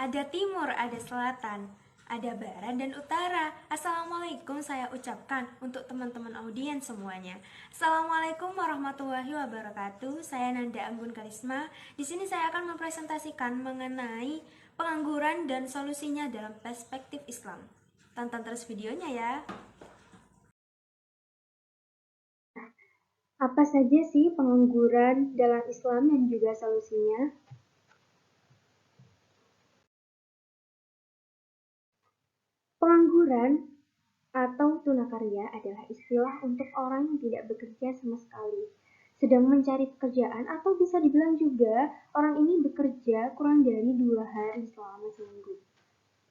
Ada timur, ada selatan, ada barat dan utara. Assalamualaikum saya ucapkan untuk teman-teman audiens semuanya. Assalamualaikum warahmatullahi wabarakatuh. Saya Nanda Anggun Karisma. Di sini saya akan mempresentasikan mengenai pengangguran dan solusinya dalam perspektif Islam. Tonton terus videonya ya. Apa saja sih pengangguran dalam Islam dan juga solusinya? Pengangguran atau tunakarya adalah istilah untuk orang yang tidak bekerja sama sekali, sedang mencari pekerjaan, atau bisa dibilang juga orang ini bekerja kurang dari 2 hari selama seminggu.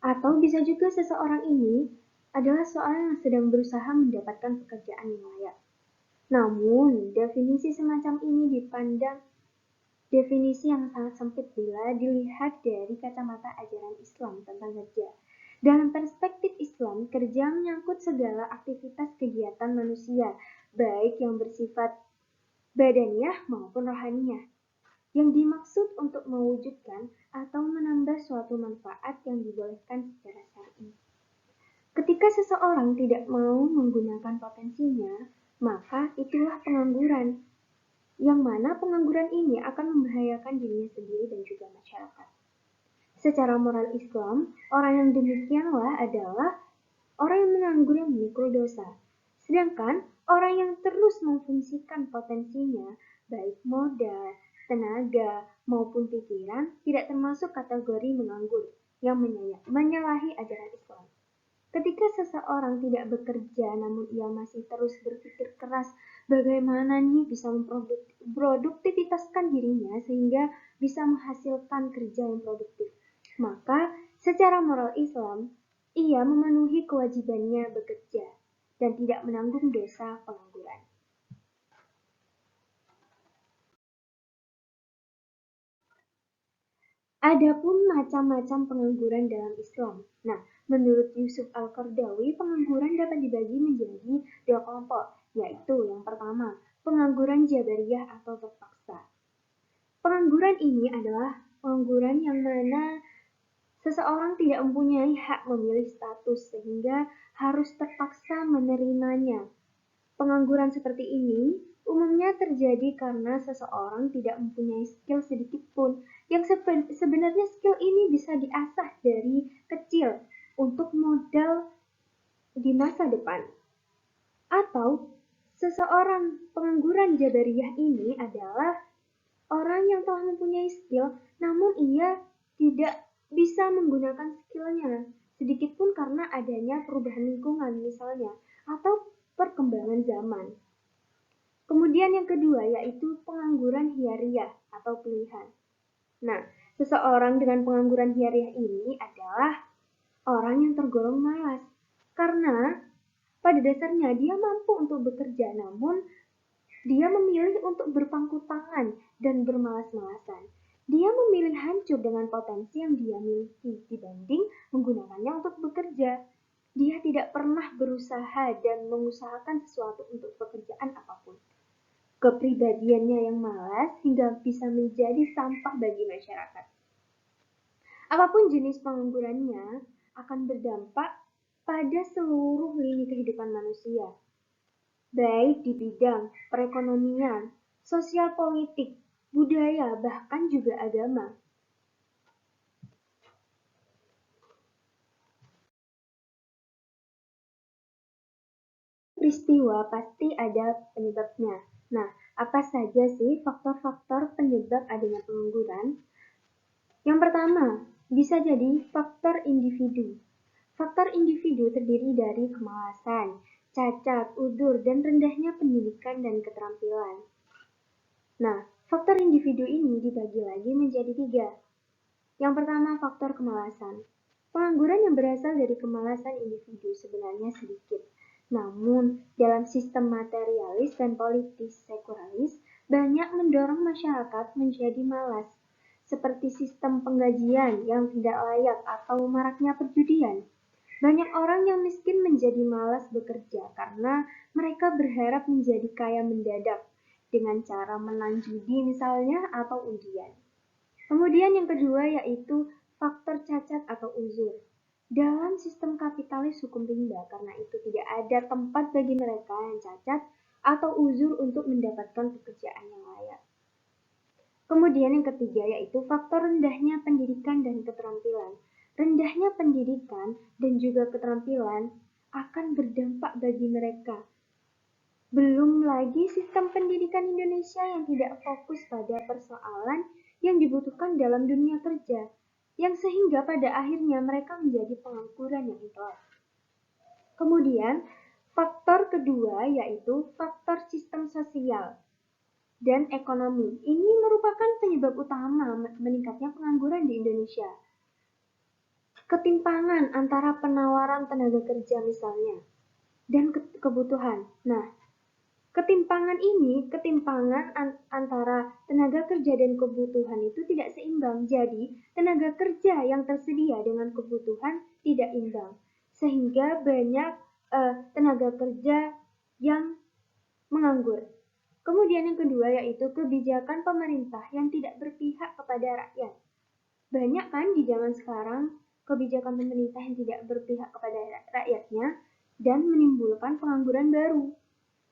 Atau bisa juga seseorang ini adalah seorang yang sedang berusaha mendapatkan pekerjaan yang layak. Namun, definisi semacam ini dipandang definisi yang sangat sempit bila dilihat dari kacamata ajaran Islam tentang kerja. Dalam perspektif Islam, kerja menyangkut segala aktivitas kegiatan manusia, baik yang bersifat badaniah maupun rohaniah, yang dimaksud untuk mewujudkan atau menambah suatu manfaat yang dibolehkan secara syar'i. Ketika seseorang tidak mau menggunakan potensinya, maka itulah pengangguran, yang mana pengangguran ini akan membahayakan dirinya sendiri dan juga masyarakat. Secara moral Islam, orang yang demikianlah adalah orang yang menganggur yang memikul dosa. Sedangkan orang yang terus memfungsikan potensinya, baik modal, tenaga, maupun pikiran, tidak termasuk kategori menganggur yang menyalahi ajaran Islam. Ketika seseorang tidak bekerja namun ia masih terus berpikir keras bagaimana nih bisa memproduktivitaskan dirinya sehingga bisa menghasilkan kerja yang produktif, maka secara moral Islam ia memenuhi kewajibannya bekerja dan tidak menanggung dosa pengangguran. Adapun macam-macam pengangguran dalam Islam. Nah, menurut Yusuf Al-Qardawi, pengangguran dapat dibagi menjadi 2 kelompok, yaitu yang pertama, pengangguran jabariyah atau terpaksa. Pengangguran ini adalah pengangguran yang mana seseorang tidak mempunyai hak memilih status sehingga harus terpaksa menerimanya. Pengangguran seperti ini umumnya terjadi karena seseorang tidak mempunyai skill sedikit pun, yang sebenarnya skill ini bisa diasah dari kecil untuk modal di masa depan. Atau seseorang pengangguran jabariyah ini adalah orang yang telah mempunyai skill namun ia tidak bisa menggunakan skillnya sedikit pun karena adanya perubahan lingkungan misalnya atau perkembangan zaman. Kemudian yang kedua yaitu pengangguran hiariyah atau pilihan. Nah, seseorang dengan pengangguran hiariyah ini adalah orang yang tergolong malas karena pada dasarnya dia mampu untuk bekerja namun dia memilih untuk berpangku tangan dan bermalas-malasan. Dia memilih hancur dengan potensi yang dia miliki dibanding menggunakannya untuk bekerja. Dia tidak pernah berusaha dan mengusahakan sesuatu untuk pekerjaan apapun. Kepribadiannya yang malas hingga bisa menjadi sampah bagi masyarakat. Apapun jenis penganggurannya akan berdampak pada seluruh lini kehidupan manusia, baik di bidang perekonomian, sosial politik, budaya, bahkan juga agama. Peristiwa pasti ada penyebabnya. Nah, apa saja sih faktor-faktor penyebab adanya pengangguran? Yang pertama, bisa jadi faktor individu. Faktor individu terdiri dari kemalasan, cacat, udur, dan rendahnya pendidikan dan keterampilan. Nah, faktor individu ini dibagi lagi menjadi 3. Yang pertama, faktor kemalasan. Pengangguran yang berasal dari kemalasan individu sebenarnya sedikit. Namun, dalam sistem materialis dan politis sekularis, banyak mendorong masyarakat menjadi malas, seperti sistem penggajian yang tidak layak atau maraknya perjudian. Banyak orang yang miskin menjadi malas bekerja karena mereka berharap menjadi kaya mendadak dengan cara menang judi misalnya atau undian. Kemudian yang kedua yaitu faktor cacat cacat atau uzur. Dalam sistem kapitalis hukum rimba, karena itu tidak ada tempat bagi mereka yang cacat atau uzur untuk mendapatkan pekerjaan yang layak. Kemudian yang ketiga yaitu faktor rendahnya pendidikan dan keterampilan. Rendahnya pendidikan dan juga keterampilan akan berdampak bagi mereka. Belum lagi sistem pendidikan Indonesia yang tidak fokus pada persoalan yang dibutuhkan dalam dunia kerja, yang sehingga pada akhirnya mereka menjadi pengangguran yang intelek. Kemudian, faktor kedua yaitu faktor sistem sosial dan ekonomi. Ini merupakan penyebab utama meningkatnya pengangguran di Indonesia. Ketimpangan antara penawaran tenaga kerja misalnya dan kebutuhan. Nah, ketimpangan antara tenaga kerja dan kebutuhan itu tidak seimbang. Jadi, tenaga kerja yang tersedia dengan kebutuhan tidak imbang. Sehingga banyak tenaga kerja yang menganggur. Kemudian yang kedua yaitu kebijakan pemerintah yang tidak berpihak kepada rakyat. Banyak kan di zaman sekarang kebijakan pemerintah yang tidak berpihak kepada rakyatnya dan menimbulkan pengangguran baru.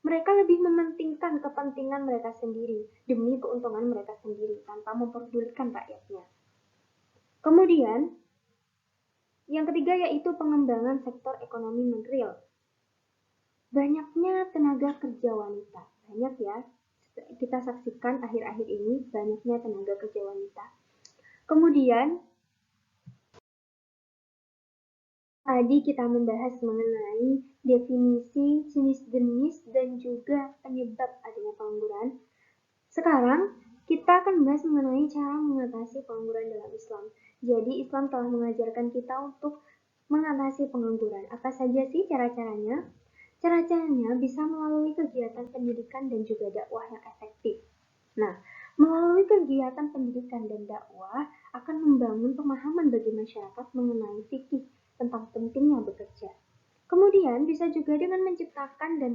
Mereka lebih mementingkan kepentingan mereka sendiri demi keuntungan mereka sendiri tanpa memperdulikan rakyatnya. Kemudian, yang ketiga yaitu pengembangan sektor ekonomi non-real. Banyaknya tenaga kerja wanita. Banyak ya, kita saksikan akhir-akhir ini banyaknya tenaga kerja wanita. Kemudian, tadi kita membahas mengenai definisi, jenis-jenis, dan juga penyebab adanya pengangguran. Sekarang, kita akan membahas mengenai cara mengatasi pengangguran dalam Islam. Jadi, Islam telah mengajarkan kita untuk mengatasi pengangguran. Apa saja sih cara-caranya? Cara-caranya bisa melalui kegiatan pendidikan dan juga dakwah yang efektif. Nah, melalui kegiatan pendidikan dan dakwah akan membangun pemahaman bagi masyarakat mengenai fikih tentang pentingnya bekerja. Kemudian bisa juga dengan menciptakan dan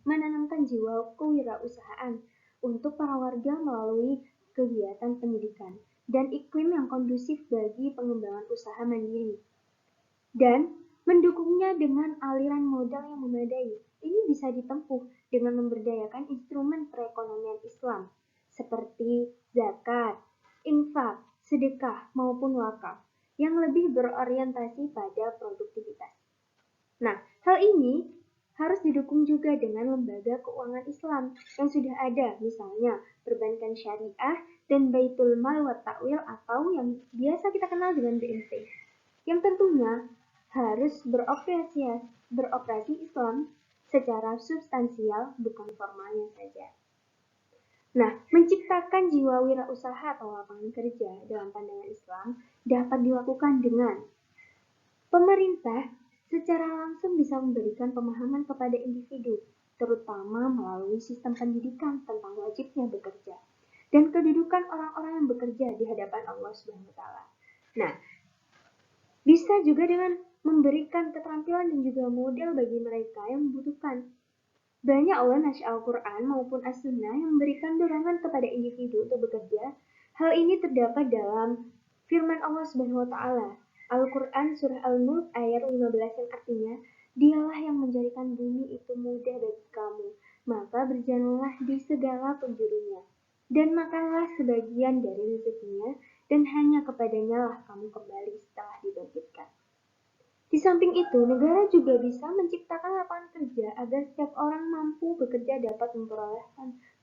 menanamkan jiwa kewirausahaan untuk para warga melalui kegiatan pendidikan dan iklim yang kondusif bagi pengembangan usaha mandiri. Dan mendukungnya dengan aliran modal yang memadai. Ini bisa ditempuh dengan memberdayakan instrumen perekonomian Islam seperti zakat, infak, sedekah maupun wakaf yang lebih berorientasi pada produktivitas. Nah, hal ini harus didukung juga dengan lembaga keuangan Islam yang sudah ada, misalnya perbankan syariah dan Baitul Mal wa Ta'wil atau yang biasa kita kenal dengan BMT. Yang tentunya harus beroperasi Islam secara substansial, bukan formalnya saja. Nah, menciptakan jiwa wirausaha atau lapangan kerja dalam pandangan Islam dapat dilakukan dengan pemerintah secara langsung bisa memberikan pemahaman kepada individu, terutama melalui sistem pendidikan tentang wajibnya bekerja dan kedudukan orang-orang yang bekerja di hadapan Allah Subhanahu wa taala. Nah, bisa juga dengan memberikan keterampilan dan juga model bagi mereka yang membutuhkan. Banyak nas Al-Quran maupun As-Sunnah yang memberikan dorongan kepada individu untuk bekerja. Hal ini terdapat dalam firman Allah Subhanahu wa taala, Al-Quran surah Al-Mulk ayat 15 yang artinya, Dialah yang menjadikan bumi itu mudah bagi kamu, maka berjalanlah di segala penjurunya, dan makanlah sebagian dari rezekinya, dan hanya kepadanya lah kamu kembali setelah dibangkitkan. Di samping itu, negara juga bisa menciptakan lapangan kerja agar setiap orang mampu bekerja dapat memperoleh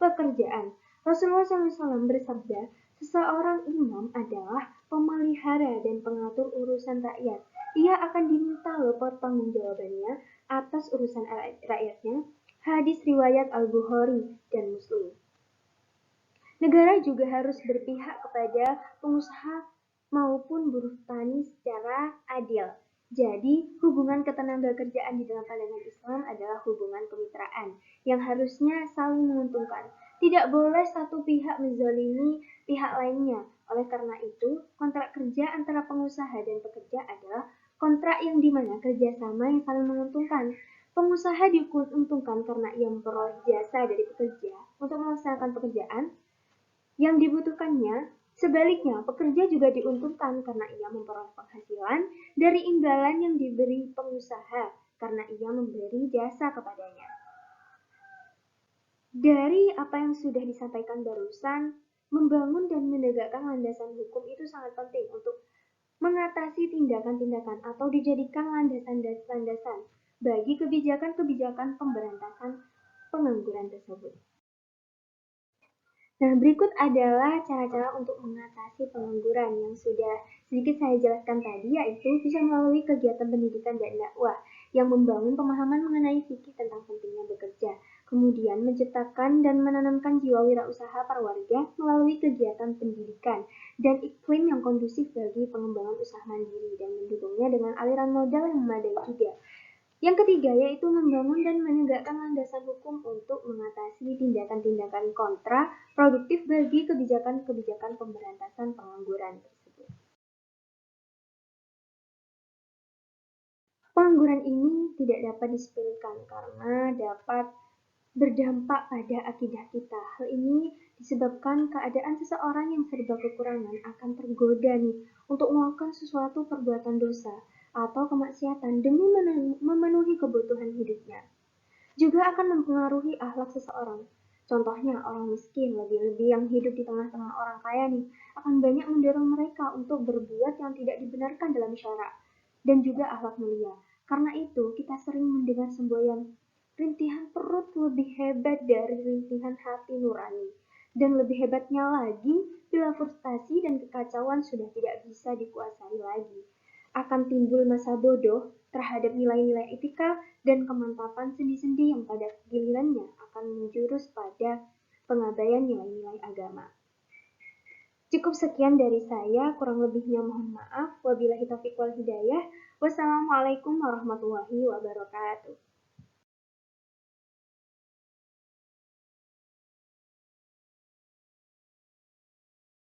pekerjaan. Rasulullah SAW bersabda, seseorang imam adalah pemelihara dan pengatur urusan rakyat. Ia akan diminta pertanggungjawabannya atas urusan rakyatnya. Hadis riwayat Al-Bukhari dan Muslim. Negara juga harus berpihak kepada pengusaha maupun buruh tani secara adil. Jadi, hubungan ketenaga kerjaan di dalam pandangan Islam adalah hubungan kemitraan yang harusnya saling menguntungkan. Tidak boleh satu pihak menzalimi pihak lainnya. Oleh karena itu, kontrak kerja antara pengusaha dan pekerja adalah kontrak yang dimana kerjasama yang saling menguntungkan. Pengusaha diuntungkan karena ia memperoleh jasa dari pekerja untuk melaksanakan pekerjaan yang dibutuhkannya Sebaliknya, pekerja juga diuntungkan karena ia memperoleh penghasilan dari imbalan yang diberi pengusaha karena ia memberi jasa kepadanya. Dari apa yang sudah disampaikan barusan, membangun dan menegakkan landasan hukum itu sangat penting untuk mengatasi tindakan-tindakan atau dijadikan landasan-landasan bagi kebijakan-kebijakan pemberantasan pengangguran tersebut. Nah, berikut adalah cara-cara untuk mengatasi pengangguran yang sudah sedikit saya jelaskan tadi, yaitu bisa melalui kegiatan pendidikan dan dakwah yang membangun pemahaman mengenai fikih tentang pentingnya bekerja, kemudian menciptakan dan menanamkan jiwa wirausaha para warga melalui kegiatan pendidikan dan iklim yang kondusif bagi pengembangan usaha mandiri dan mendukungnya dengan aliran modal yang memadai juga. Yang ketiga yaitu membangun dan menegakkan landasan hukum untuk mengatasi tindakan-tindakan kontra produktif bagi kebijakan-kebijakan pemberantasan pengangguran tersebut. Pengangguran ini tidak dapat disepelekan karena dapat berdampak pada akidah kita. Hal ini disebabkan keadaan seseorang yang serba kekurangan akan tergoda nih untuk melakukan sesuatu perbuatan dosa atau kemaksiatan demi memenuhi kebutuhan hidupnya. Juga akan mempengaruhi akhlak seseorang. Contohnya, orang miskin, lebih-lebih yang hidup di tengah-tengah orang kaya nih, akan banyak mendorong mereka untuk berbuat yang tidak dibenarkan dalam syara dan juga akhlak mulia. Karena itu, kita sering mendengar semboyan, rintihan perut lebih hebat dari rintihan hati nurani. Dan lebih hebatnya lagi, bila frustasi dan kekacauan sudah tidak bisa dikuasai lagi, akan timbul masa bodoh terhadap nilai-nilai etika dan kemantapan sendi-sendi yang pada gilirannya akan menjurus pada pengabaian nilai-nilai agama. Cukup sekian dari saya, kurang lebihnya mohon maaf. Wabillahi taufiq wal hidayah. Wassalamualaikum warahmatullahi wabarakatuh.